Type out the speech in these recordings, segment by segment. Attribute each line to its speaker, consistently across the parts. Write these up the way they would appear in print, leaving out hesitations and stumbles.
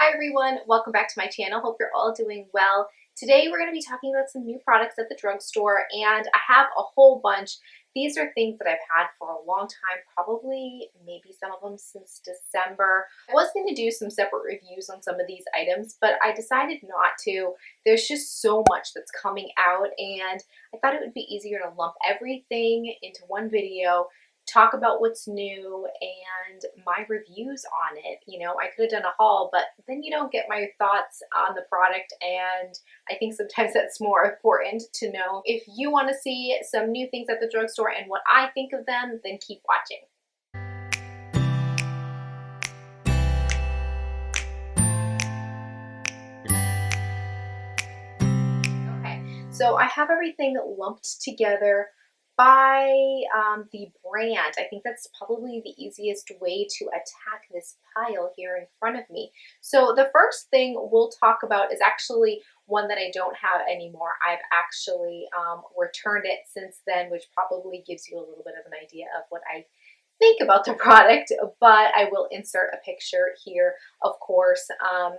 Speaker 1: Hi everyone, welcome back to my channel. Hope you're all doing well. Today we're going to be talking about some new products at the drugstore, and I have a whole bunch. These are things that I've had for a long time, probably maybe some of them since December. I was going to do some separate reviews on some of these items, but I decided not to. There's just so much that's coming out, and I thought it would be easier to lump everything into one video, talk about what's new and my reviews on it. You know, I could have done a haul, but then you don't get my thoughts on the product, and I think sometimes that's more important to know. If you want to see some new things at the drugstore and what I think of them, then keep watching. Okay, so I have everything lumped together by the brand. I think that's probably the easiest way to attack this pile here in front of me. So the first thing we'll talk about is actually one that I don't have anymore. I've actually returned it since then, which probably gives you a little bit of an idea of what I think about the product, but I will insert a picture here, of course.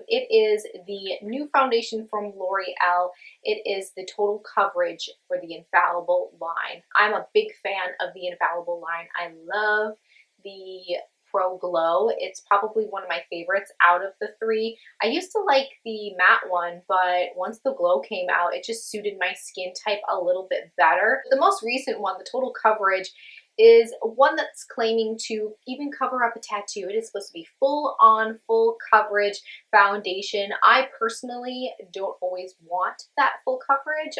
Speaker 1: It is the new foundation from L'Oreal. It is the Total Coverage for the Infallible line. I'm a big fan of the Infallible line. I love the Pro Glow. It's probably one of my favorites out of the three. I used to like the matte one, but once the glow came out, it just suited my skin type a little bit better. The most recent one, the Total Coverage, is one that's claiming to even cover up a tattoo. It is supposed to be full on, full coverage foundation. I personally don't always want that full coverage.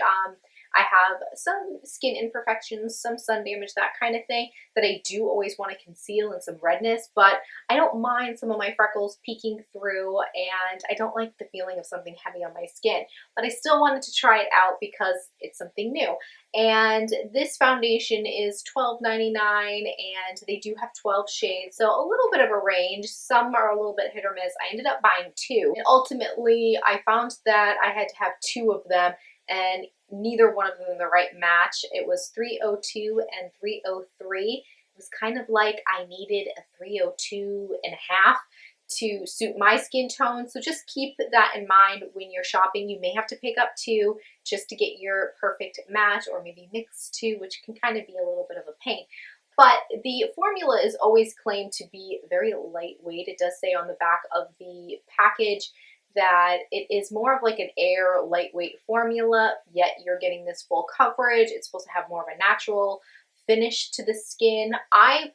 Speaker 1: I have some skin imperfections, some sun damage, that kind of thing that I do always want to conceal, and some redness, but I don't mind some of my freckles peeking through, and I don't like the feeling of something heavy on my skin. But I still wanted to try it out because it's something new. And this foundation is $12.99, and they do have 12 shades, so a little bit of a range. Some are a little bit hit or miss. I ended up buying two, and ultimately I found that I had to have two of them, and neither one of them the right match. It was 302 and 303. It was kind of like I needed a 302 and a half to suit my skin tone. So just keep that in mind when you're shopping. You may have to pick up two just to get your perfect match, or maybe mix two, which can kind of be a little bit of a pain. But the formula is always claimed to be very lightweight. It does say on the back of the package that it is more of like an air lightweight formula, yet you're getting this full coverage. It's supposed to have more of a natural finish to the skin. I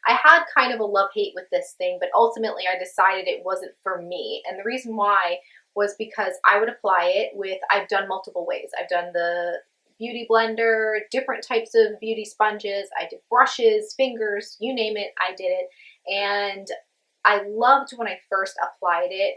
Speaker 1: had kind of a love-hate with this thing, but ultimately I decided it wasn't for me. And the reason why was because I would apply it with, I've done multiple ways. I've done the beauty blender, different types of beauty sponges, I did brushes, fingers, you name it, I did it. And I loved when I first applied it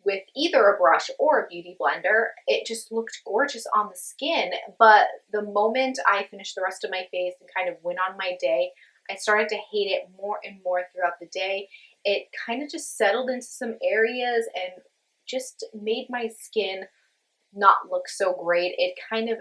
Speaker 1: with either a brush or a beauty blender. It just looked gorgeous on the skin. But the moment I finished the rest of my face and kind of went on my day, I started to hate it more and more throughout the day. It kind of just settled into some areas and just made my skin not look so great. It kind of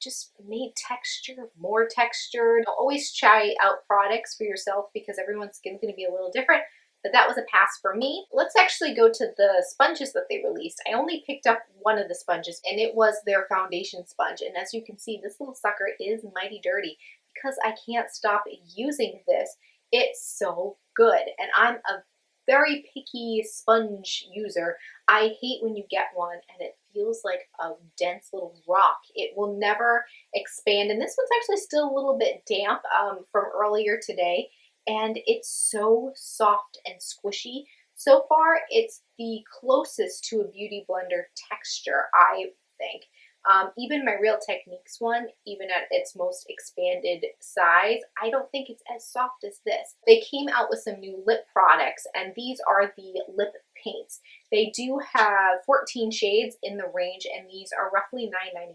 Speaker 1: just made texture more textured. Always try out products for yourself because everyone's skin's going to be a little different. But that was a pass for me. Let's actually go to the sponges that they released. I only picked up one of the sponges, and it was their foundation sponge. And as you can see, this little sucker is mighty dirty because I can't stop using this. It's so good. And I'm a very picky sponge user. I hate when you get one and it feels like a dense little rock. It will never expand. And this one's actually still a little bit damp from earlier today. And it's so soft and squishy. So far, it's the closest to a beauty blender texture, I think. Even my Real Techniques one, even at its most expanded size, I don't think it's as soft as this. They came out with some new lip products, and these are the lip paints. They do have 14 shades in the range, and these are roughly $9.99.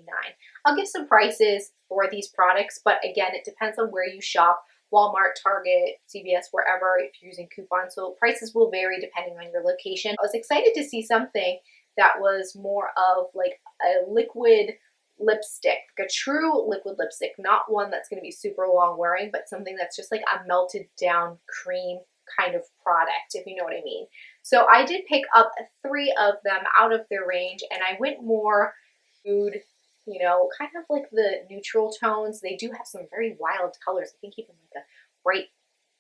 Speaker 1: I'll give some prices for these products, but again, it depends on where you shop. Walmart, Target, CVS, wherever, if you're using coupons. So prices will vary depending on your location. I was excited to see something that was more of like a liquid lipstick, like a true liquid lipstick, not one that's going to be super long wearing, but something that's just like a melted down cream kind of product, if you know what I mean. So I did pick up 3 of them out of their range, and I went more nude, you know, kind of like the neutral tones. They do have some very wild colors. I think even like a bright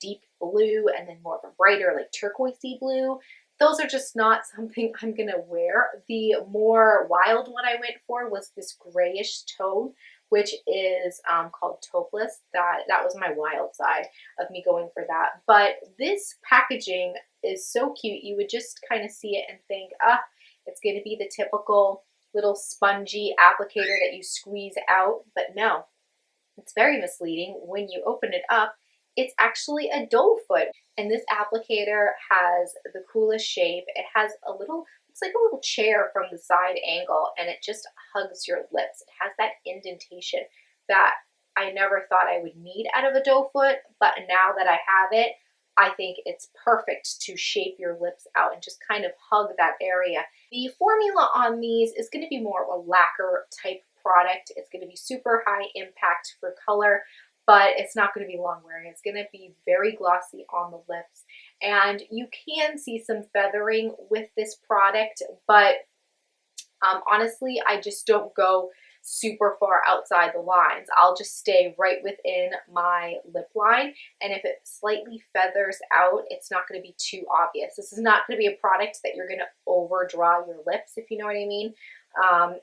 Speaker 1: deep blue and then more of a brighter like turquoisey blue. Those are just not something I'm gonna wear. The more wild one I went for was this grayish tone, which is called taupeless. That was my wild side of me going for that. But this packaging is so cute. You would just kind of see it and think, ah, it's gonna be the typical little spongy applicator that you squeeze out, but no, it's very misleading. When you open it up, it's actually a doe foot. And this applicator has the coolest shape. It has a little, looks like a little chair from the side angle, and it just hugs your lips. It has that indentation that I never thought I would need out of a doe foot, but now that I have it, I think it's perfect to shape your lips out and just kind of hug that area. The formula on these is going to be more of a lacquer type product. It's going to be super high impact for color, but it's not going to be long wearing. It's going to be very glossy on the lips. And you can see some feathering with this product, but honestly, I just don't go super far outside the lines. I'll just stay right within my lip line, and if it slightly feathers out, it's not going to be too obvious. This is not going to be a product that you're going to overdraw your lips, if you know what I mean.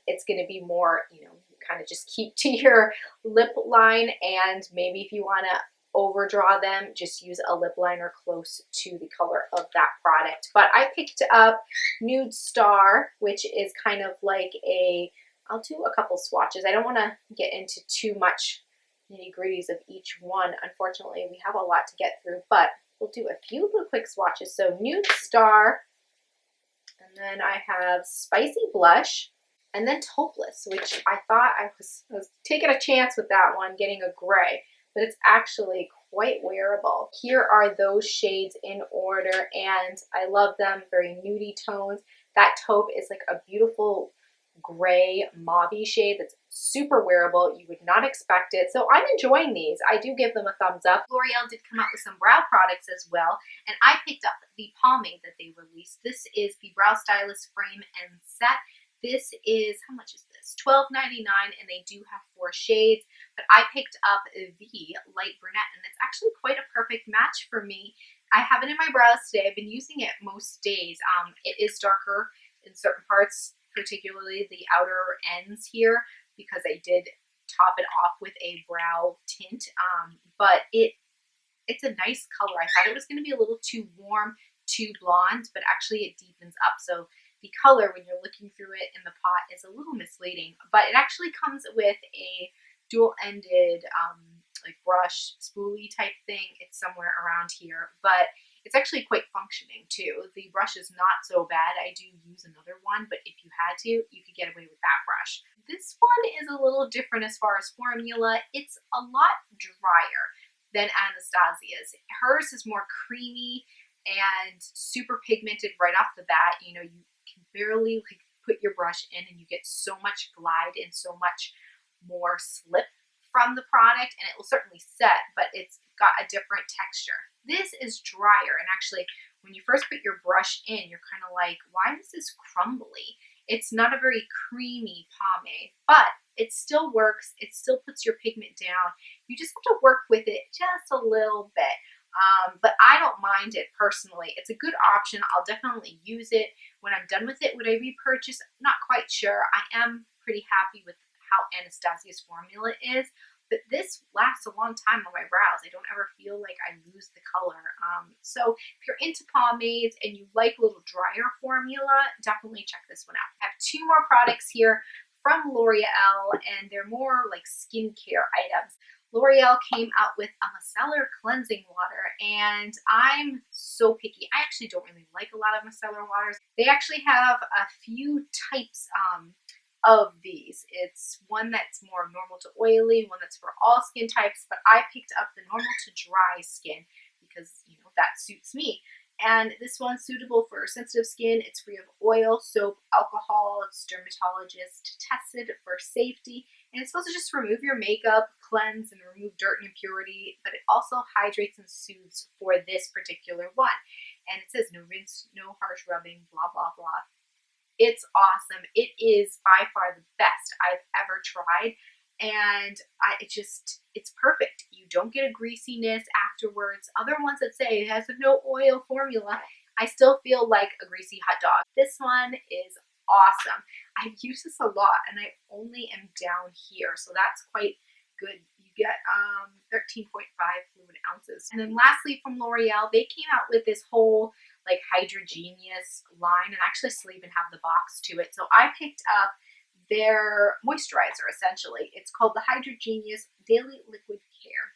Speaker 1: It's going to be more, you know, kind of just keep to your lip line, and maybe if you want to overdraw them, just use a lip liner close to the color of that product. But I picked up Nude Star, which is kind of like a, I'll do a couple swatches. I don't want to get into too much nitty-gritties of each one. Unfortunately, we have a lot to get through, but we'll do a few little quick swatches. So Nude Star, and then I have Spicy Blush, and then Taupeless, which I thought I was taking a chance with that one, getting a gray, but it's actually quite wearable. Here are those shades in order, and I love them, very nudie tones. That taupe is like a beautiful gray mauvey shade that's super wearable. You would not expect it. So I'm enjoying these. I do give them a thumbs up. L'Oreal did come out with some brow products as well, and I picked up the pomade that they released. This is the Brow Stylist Frame and Set. This is, how much is this? $12.99, and they do have 4 shades, but I picked up the light brunette, and it's actually quite a perfect match for me. I have it in my brows today. I've been using it most days. It is darker in certain parts, particularly the outer ends here, because I did top it off with a brow tint, but it's a nice color. I thought it was going to be a little too warm, too blonde, but actually it deepens up. So the color, when you're looking through it in the pot, is a little misleading, but it actually comes with a dual-ended like brush spoolie type thing. It's somewhere around here, but it's actually quite functioning too. The brush is not so bad. I do use another one, but if you had to, you could get away with that brush. This one is a little different as far as formula. It's a lot drier than Anastasia's. Hers is more creamy and super pigmented right off the bat. You know, you can barely like put your brush in and you get so much glide and so much more slip from the product, and it will certainly set, but it's got a different texture. This is drier, and actually when you first put your brush in, you're kind of like, why is this crumbly? It's not a very creamy pomade, but it still works. It still puts your pigment down. You just have to work with it just a little bit. But I don't mind it personally. It's a good option. I'll definitely use it. When I'm done with it, would I repurchase? Not quite sure. I am pretty happy with how Anastasia's formula is, but this lasts a long time on my brows. I don't ever feel like I lose the color. So if you're into pomades and you like a little drier formula, definitely check this one out. I have 2 more products here from L'Oreal, and they're more like skincare items. L'Oreal came out with a Micellar cleansing water, and I'm so picky. I actually don't really like a lot of Micellar waters. They actually have a few types of these. It's one that's more normal to oily, one that's for all skin types, but I picked up the normal to dry skin because, you know, that suits me. And this one's suitable for sensitive skin. It's free of oil, soap, alcohol. It's dermatologist tested for safety. And it's supposed to just remove your makeup, cleanse, and remove dirt and impurity, but it also hydrates and soothes for this particular one. And it says no rinse, no harsh rubbing, blah, blah, blah. It's awesome. It is by far the best I've ever tried. And it's perfect. You don't get a greasiness afterwards. Other ones that say it has a no oil formula, I still feel like a greasy hot dog. This one is awesome. I've used this a lot and I only am down here, so that's quite good. You get 13.5 fluid ounces. And then lastly from L'Oreal, they came out with this whole like Hydra Genius line, and actually still even have the box to it. So I picked up their moisturizer essentially. It's called the Hydra Genius Daily Liquid Care.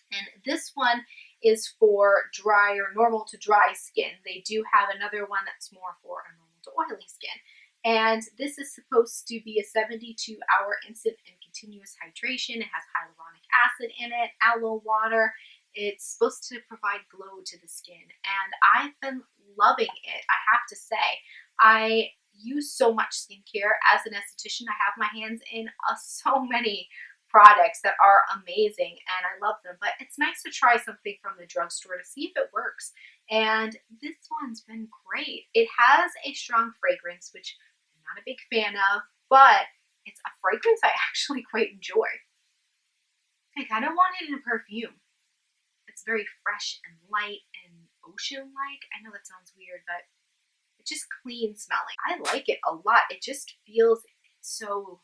Speaker 1: And this one is for dry or normal to dry skin. They do have another one that's more for a normal to oily skin. And this is supposed to be a 72-hour instant and continuous hydration. It has hyaluronic acid in it, aloe water. It's supposed to provide glow to the skin. And I've been loving it, I have to say. I use so much skincare as an esthetician. I have my hands in so many products that are amazing and I love them, but it's nice to try something from the drugstore to see if it works. And this one's been great. It has a strong fragrance, which I'm not a big fan of, but it's a fragrance I actually quite enjoy. I kind of want it in a perfume. It's very fresh and light and ocean-like. I know that sounds weird, but it's just clean smelling. I like it a lot. It just feels so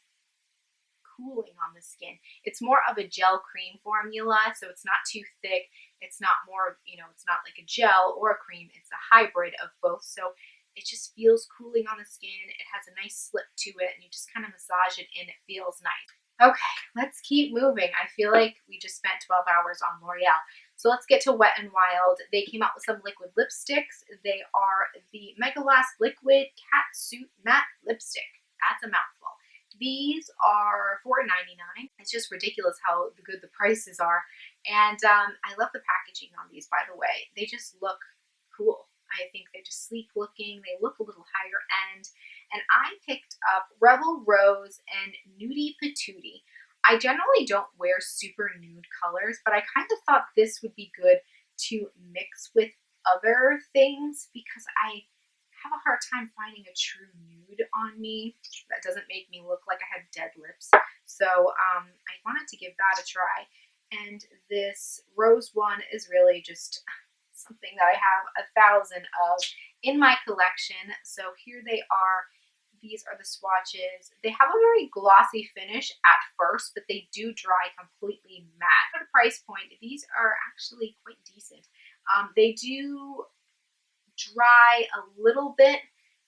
Speaker 1: cooling on the skin. It's more of a gel cream formula, so it's not too thick. It's not more, it's not like a gel or a cream. It's a hybrid of both, so it just feels cooling on the skin. It has a nice slip to it, and you just kind of massage it in. It feels nice. Okay, let's keep moving. I feel like we just spent 12 hours on L'Oreal. So let's get to Wet n Wild. They came out with some liquid lipsticks. They are the Mega Last Liquid Catsuit Matte Lipstick. That's a mouthful. These are $4.99. It's just ridiculous how good the prices are. And I love the packaging on these, by the way. They just look cool. I think they're just sleek looking. They look a little higher end. And I picked up Rebel Rose and Nudie Patootie. I generally don't wear super nude colors, but I kind of thought this would be good to mix with other things because I have a hard time finding a true nude on me that doesn't make me look like I have dead lips. So I wanted to give that a try. And this rose one is really just something that I have 1,000 of in my collection. So here they are. These are the swatches. They have a very glossy finish at first, but they do dry completely matte. For the price point, these are actually quite decent. They do dry a little bit,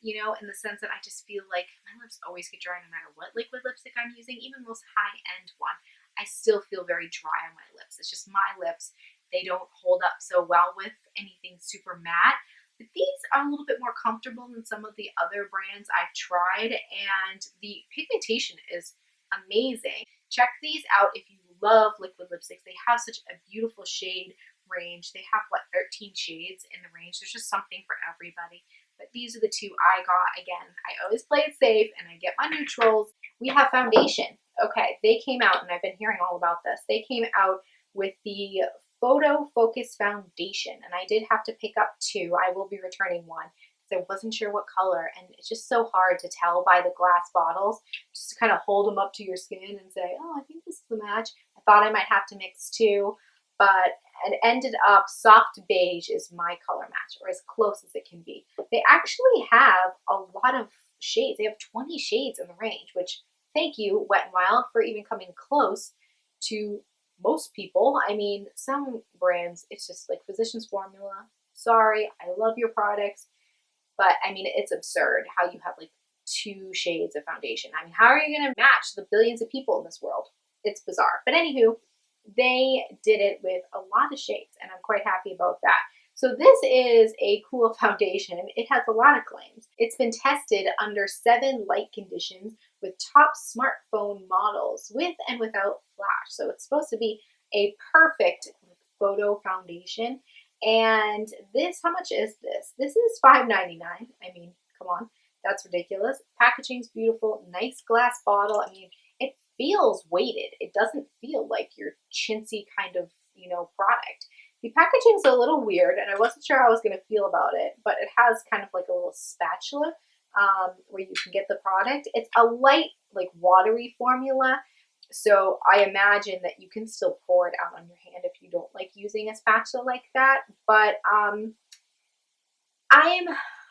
Speaker 1: in the sense that I just feel like my lips always get dry no matter what liquid lipstick I'm using. Even the most high-end one, I still feel very dry on my lips. It's just my lips. They don't hold up so well with anything super matte. But these are a little bit more comfortable than some of the other brands I've tried, and the pigmentation is amazing. Check these out if you love liquid lipsticks. They have such a beautiful shade range. They have, 13 shades in the range. There's just something for everybody. But these are the two I got. Again, I always play it safe, and I get my neutrals. We have foundation. Okay, they came out, and I've been hearing all about this. They came out with the Photo Focus Foundation, and I did have to pick up two. I will be returning one because I wasn't sure what color, and it's just so hard to tell by the glass bottles, just to kind of hold them up to your skin and say, oh, I think this is the match. I thought I might have to mix two, but it ended up soft beige is my color match, or as close as it can be. They actually have a lot of shades. They have 20 shades in the range, which thank you, Wet n Wild, for even coming close to most people. I mean, some brands, it's just like Physicians Formula. Sorry, I love your products, but I mean, it's absurd how you have 2 shades of foundation. I mean, how are you going to match the billions of people in this world? It's bizarre. But anywho, they did it with a lot of shades, and I'm quite happy about that. So this is a cool foundation. It has a lot of claims. It's been tested under 7 light conditions with top smartphone models with and without flash. So it's supposed to be a perfect photo foundation. And this, how much is this? This is $5.99. I mean, come on, that's ridiculous. Packaging's beautiful, nice glass bottle. I mean, it feels weighted. It doesn't feel like your chintzy kind of, you know, product. The packaging's a little weird, and I wasn't sure how I was going to feel about it, but it has kind of like a little spatula where you can get the product. It's a light, like watery formula, so I imagine that you can still pour it out on your hand if you don't like using a spatula like that. But I'm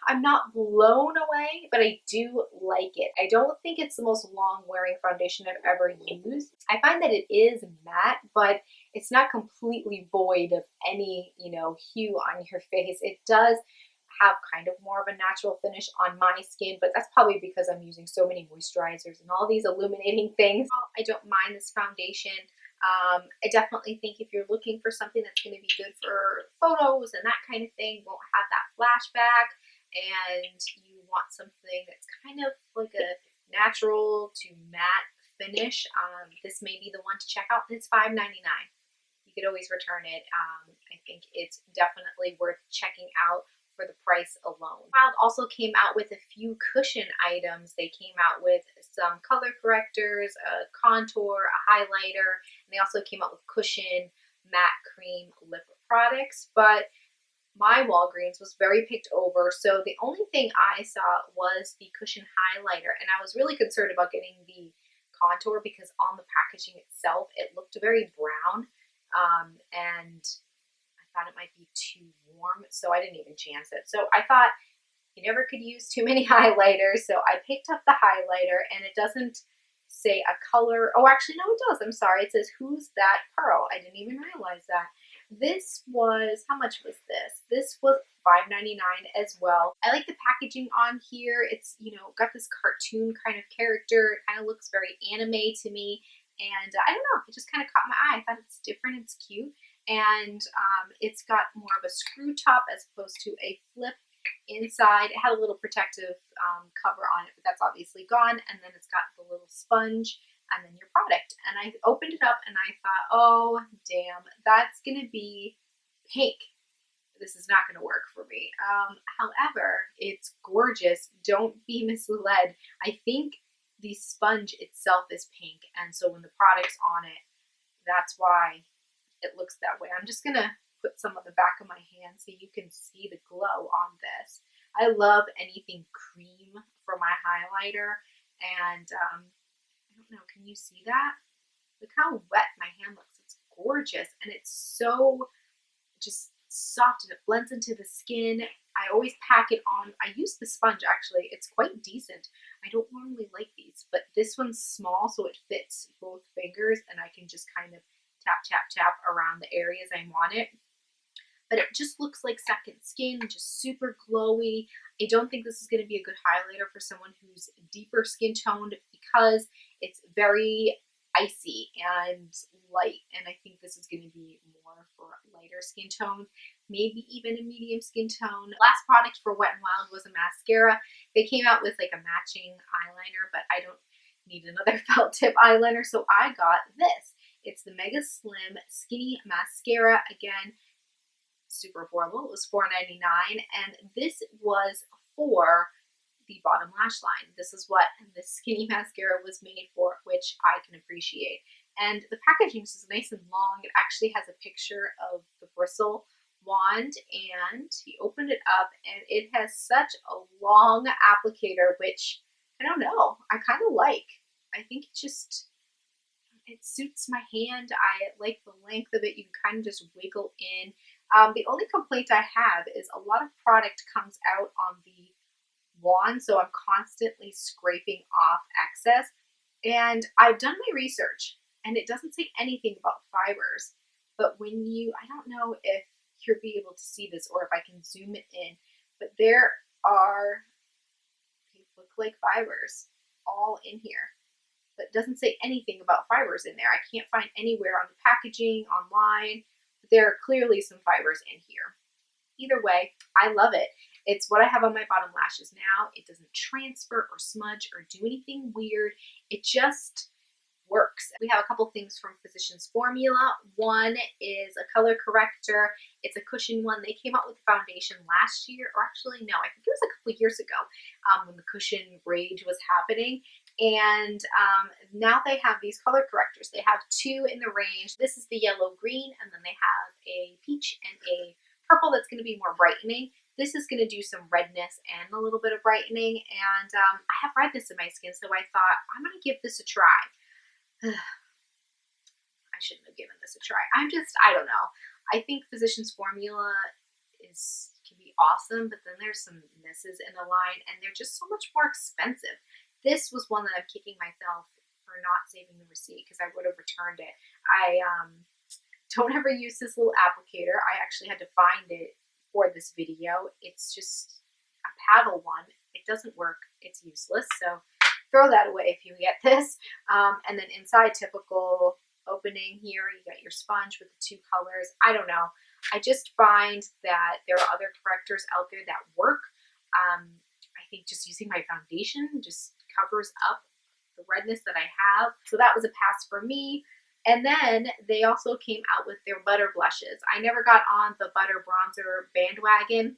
Speaker 1: I'm not blown away, but I do like it. I don't think it's the most long-wearing foundation I've ever used. I find that it is matte, but it's not completely void of any, you know, hue on your face. It does have kind of more of a natural finish on my skin, but that's probably because I'm using so many moisturizers and all these illuminating things. I don't mind this foundation. I definitely think if you're looking for something that's going to be good for photos and that kind of thing, won't have that flashback, and you want something that's kind of like a natural to matte finish, this may be the one to check out. It's $5.99. You could always return it. I think it's definitely worth checking out for the price alone. Wild also came out with a few cushion items. They came out with some color correctors, a contour, a highlighter, and they also came out with cushion matte cream lip products. But my Walgreens was very picked over, so the only thing I saw was the cushion highlighter, and I was really concerned about getting the contour because on the packaging itself it looked very brown, and I thought it might be too warm, so I didn't even chance it. So I thought you never could use too many highlighters, so I picked up the highlighter, and it doesn't say a color. Oh, actually, no, it does. I'm sorry. It says, "Who's that pearl?" I didn't even realize that. This was, how much was this? This was $5.99 as well. I like the packaging on here. It's, you know, got this cartoon kind of character. It kind of looks very anime to me. And I don't know, it just kind of caught my eye. I thought it's different, it's cute. And it's got more of a screw top as opposed to a flip inside. It had a little protective cover on it, but that's obviously gone. And then it's got the little sponge and then your product. And I opened it up and I thought, oh, damn, that's going to be pink. This is not going to work for me. However, it's gorgeous. Don't be misled. I think the sponge itself is pink, and so when the product's on it, that's why it looks that way. I'm just going to put some on the back of my hand so you can see the glow on this. I love anything cream for my highlighter, and I don't know, can you see that? Look how wet my hand looks. It's gorgeous, and it's so just soft, and it blends into the skin. I always pack it on. I use the sponge, actually. It's quite decent. I don't normally like these, but this one's small, so it fits both fingers, and I can just kind of tap, tap, tap around the areas I want it. But it just looks like second skin, just super glowy. I don't think this is going to be a good highlighter for someone who's deeper skin toned because it's very icy and light, and I think this is going to be more for lighter skin tone, maybe even a medium skin tone. Last product for Wet n Wild was a mascara. They came out with like a matching eyeliner, but I don't need another felt tip eyeliner, so I got this. It's the Mega Slim Skinny Mascara. Again, super affordable. It was $4.99, and this was for the bottom lash line. This is what the skinny mascara was made for, which I can appreciate. And the packaging is nice and long. It actually has a picture of the bristle wand, and he opened it up, and it has such a long applicator, which I don't know, I kind of like. I think it suits my hand. I like the length of it. You can kind of just wiggle in. The only complaint I have is a lot of product comes out on the wand, so I'm constantly scraping off excess. And I've done my research, and it doesn't say anything about fibers. But when I don't know if you'll be able to see this or if I can zoom it in, but there are, they look like fibers all in here. But it doesn't say anything about fibers in there. I can't find anywhere on the packaging, online. There are clearly some fibers in here. Either way, I love it. It's what I have on my bottom lashes now. It doesn't transfer or smudge or do anything weird. It just works. We have a couple things from Physicians Formula. One is a color corrector. It's a cushion one. They came out with the foundation last year, or actually no, I think it was a couple years ago when the cushion rage was happening. And now they have these color correctors. They have two in the range. This is the yellow green, and then they have a peach and a purple that's going to be more brightening. This is going to do some redness and a little bit of brightening, and I have redness in my skin, so I thought I'm going to give this a try. I shouldn't have given this a try. I don't know. I think Physicians Formula can be awesome, but then there's some misses in the line, and they're just so much more expensive. This was one that I'm kicking myself for not saving the receipt because I would have returned it. I don't ever use this little applicator. I actually had to find it for this video. It's just a paddle one. It doesn't work. It's useless. So throw that away if you get this. And then inside, typical opening here, you got your sponge with the two colors. I don't know. I just find that there are other correctors out there that work. I think just using my foundation just covers up the redness that I have. So that was a pass for me. And then they also came out with their butter blushes. I never got on the butter bronzer bandwagon.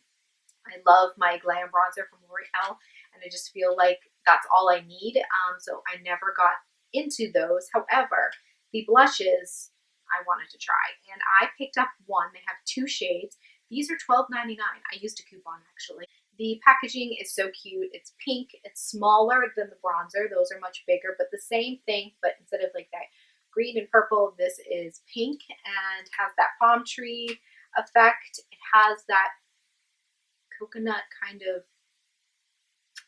Speaker 1: I love my glam bronzer from L'Oreal, and I just feel like that's all I need. So I never got into those. However, the blushes I wanted to try, and I picked up one. They have two shades. These are $12.99. I used a coupon actually. The packaging is so cute. It's pink. It's smaller than the bronzer. Those are much bigger, but the same thing, but instead of like that green and purple, this is pink and has that palm tree effect. It has that coconut kind of,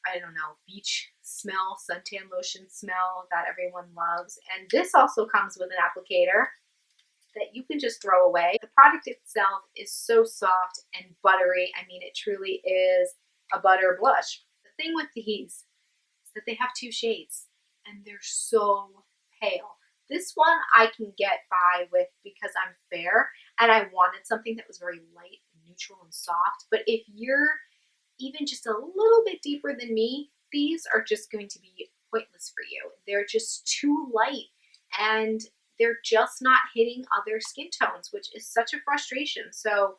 Speaker 1: I don't know, beach smell, suntan lotion smell that everyone loves. And this also comes with an applicator that you can just throw away. The product itself is so soft and buttery. I mean, it truly is a butter blush. The thing with these is that they have two shades and they're so pale. This one I can get by with because I'm fair and I wanted something that was very light and neutral and soft. But if you're even just a little bit deeper than me, these are just going to be pointless for you. They're just too light and they're just not hitting other skin tones, which is such a frustration. So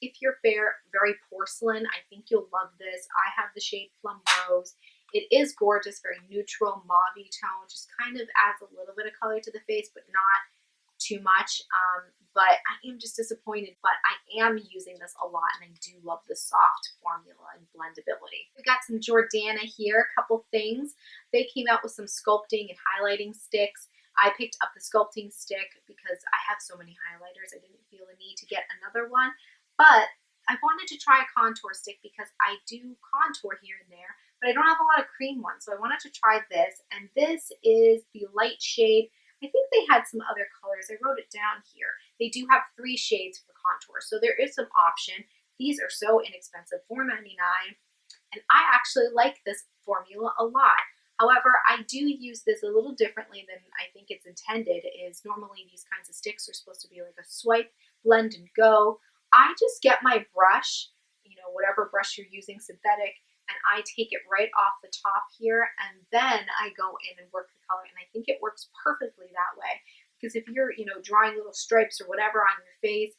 Speaker 1: if you're fair, very porcelain, I think you'll love this. I have the shade Plum Rose. It is gorgeous, very neutral, mauve tone, just kind of adds a little bit of color to the face, but not too much. But I am just disappointed, but I am using this a lot, and I do love the soft formula and blendability. We got some Jordana here, a couple things. They came out with some sculpting and highlighting sticks. I picked up the sculpting stick because I have so many highlighters. I didn't feel a need to get another one, but I wanted to try a contour stick because I do contour here and there, but I don't have a lot of cream ones, so I wanted to try this, and this is the light shade. I think they had some other colors. I wrote it down here. They do have 3 shades for contour, so there is some option. These are so inexpensive, $4.99, and I actually like this formula a lot. However, I do use this a little differently than I think it's intended. Is normally these kinds of sticks are supposed to be like a swipe, blend, and go. I just get my brush, you know, whatever brush you're using, synthetic, and I take it right off the top here, and then I go in and work the color, and I think it works perfectly that way. Because if you're, you know, drawing little stripes or whatever on your face,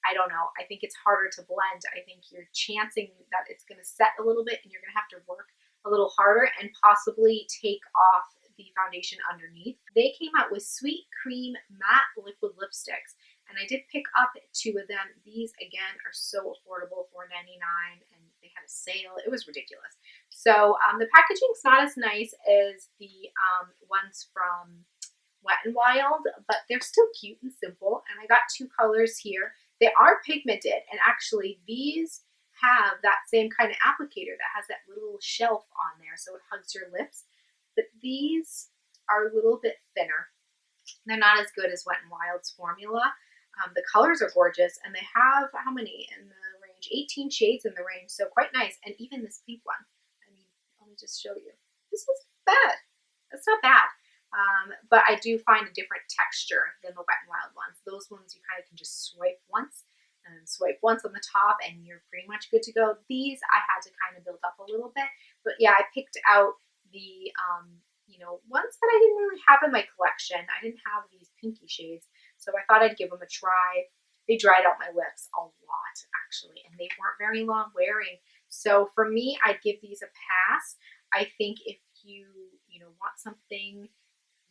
Speaker 1: I don't know, I think it's harder to blend. I think you're chancing that it's going to set a little bit, and you're going to have to work a little harder and possibly take off the foundation underneath. They came out with Sweet Cream Matte Liquid Lipsticks, and I did pick up 2 of them. These, again, are so affordable, $4.99, and they had a sale. It was ridiculous. So the packaging's not as nice as the ones from Wet n Wild, but they're still cute and simple, and I got 2 colors here. They are pigmented, and actually these have that same kind of applicator that has that little shelf on there so it hugs your lips, but these are a little bit thinner. They're not as good as Wet n Wild's formula. The colors are gorgeous, and they have, how many in the range? 18 shades in the range, so quite nice. And even this pink one, I mean, let me just show you. This was bad. That's not bad. But I do find a different texture than the Wet n Wild ones. Those ones you kind of can just swipe once, and then swipe once on the top, and you're pretty much good to go. These I had to kind of build up a little bit, but yeah, I picked out the you know, ones that I didn't really have in my collection. I didn't have these pinky shades, so I thought I'd give them a try. They dried out my lips a lot, actually, and they weren't very long wearing. So for me, I'd give these a pass. I think if you know, want something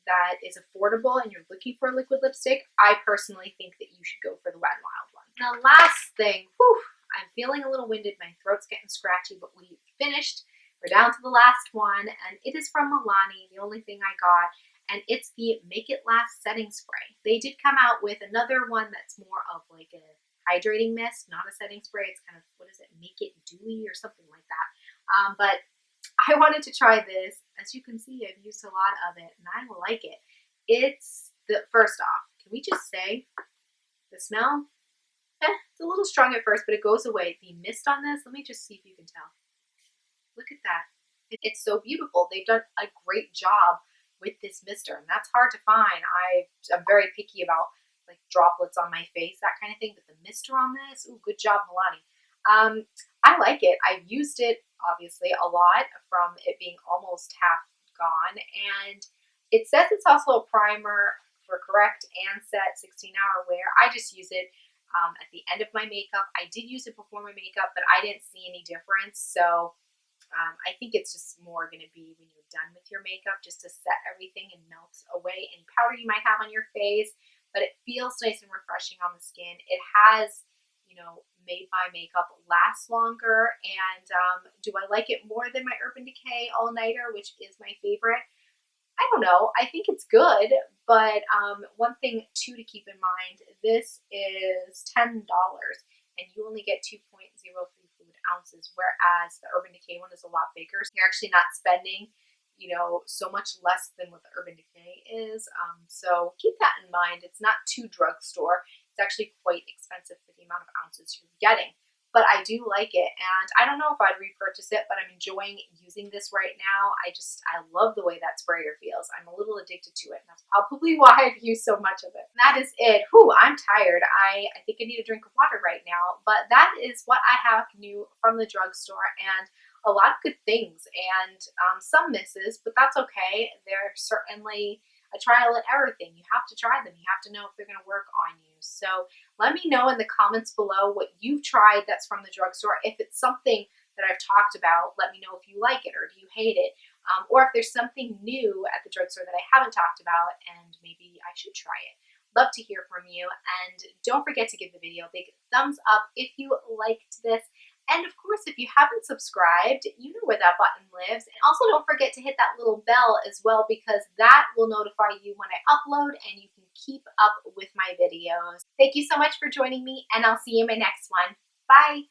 Speaker 1: that is affordable and you're looking for a liquid lipstick, I personally think that you should go for the Wet n Wild one. Now, last thing, whew, I'm feeling a little winded, my throat's getting scratchy, but we finished. We're down to the last one, and it is from Milani, the only thing I got, and it's the Make It Last setting spray. They did come out with another one that's more of like a hydrating mist, not a setting spray. It's kind of, what is it, Make It Dewy or something like that. But I wanted to try this. As you can see, I've used a lot of it, and I like it. It's first off, can we just say the smell? It's a little strong at first, but it goes away. The mist on this, let me just see if you can tell. Look at that. It's so beautiful. They've done a great job with this mister, and that's hard to find. I'm very picky about like droplets on my face, that kind of thing, but the mister on this, ooh, good job, Milani. I like it. I've used it, obviously, a lot from it being almost half gone, and it says it's also a primer for correct and set 16-hour wear. I just use it at the end of my makeup. I did use it before my makeup, but I didn't see any difference, so I think it's just more going to be when you're done with your makeup, just to set everything and melt away any powder you might have on your face. But it feels nice and refreshing on the skin. It has, you know, made my makeup last longer. And do I like it more than my Urban Decay All Nighter, which is my favorite? I don't know. I think it's good, but one thing too to keep in mind, this is $10 and you only get 2.03 fluid ounces, whereas the Urban Decay one is a lot bigger. So you're actually not spending, you know, so much less than what the Urban Decay is. So keep that in mind. It's not too drugstore. It's actually quite expensive for the amount of ounces you're getting. But I do like it, and I don't know if I'd repurchase it, but I'm enjoying using this right now. I love the way that sprayer feels. I'm a little addicted to it, and that's probably why I've used so much of it. And that is it. Whew, I'm tired. I think I need a drink of water right now, but that is what I have new from the drugstore, and a lot of good things, and some misses, but that's okay. They're certainly a trial and error thing. You have to try them. You have to know if they're going to work on you. So let me know in the comments below what you've tried that's from the drugstore. If it's something that I've talked about, let me know if you like it or do you hate it. Or if there's something new at the drugstore that I haven't talked about and maybe I should try it. Love to hear from you. And don't forget to give the video a big thumbs up if you liked this. And of course, if you haven't subscribed, you know where that button lives. And also don't forget to hit that little bell as well, because that will notify you when I upload and you can keep up with my videos. Thank you so much for joining me, and I'll see you in my next one. Bye!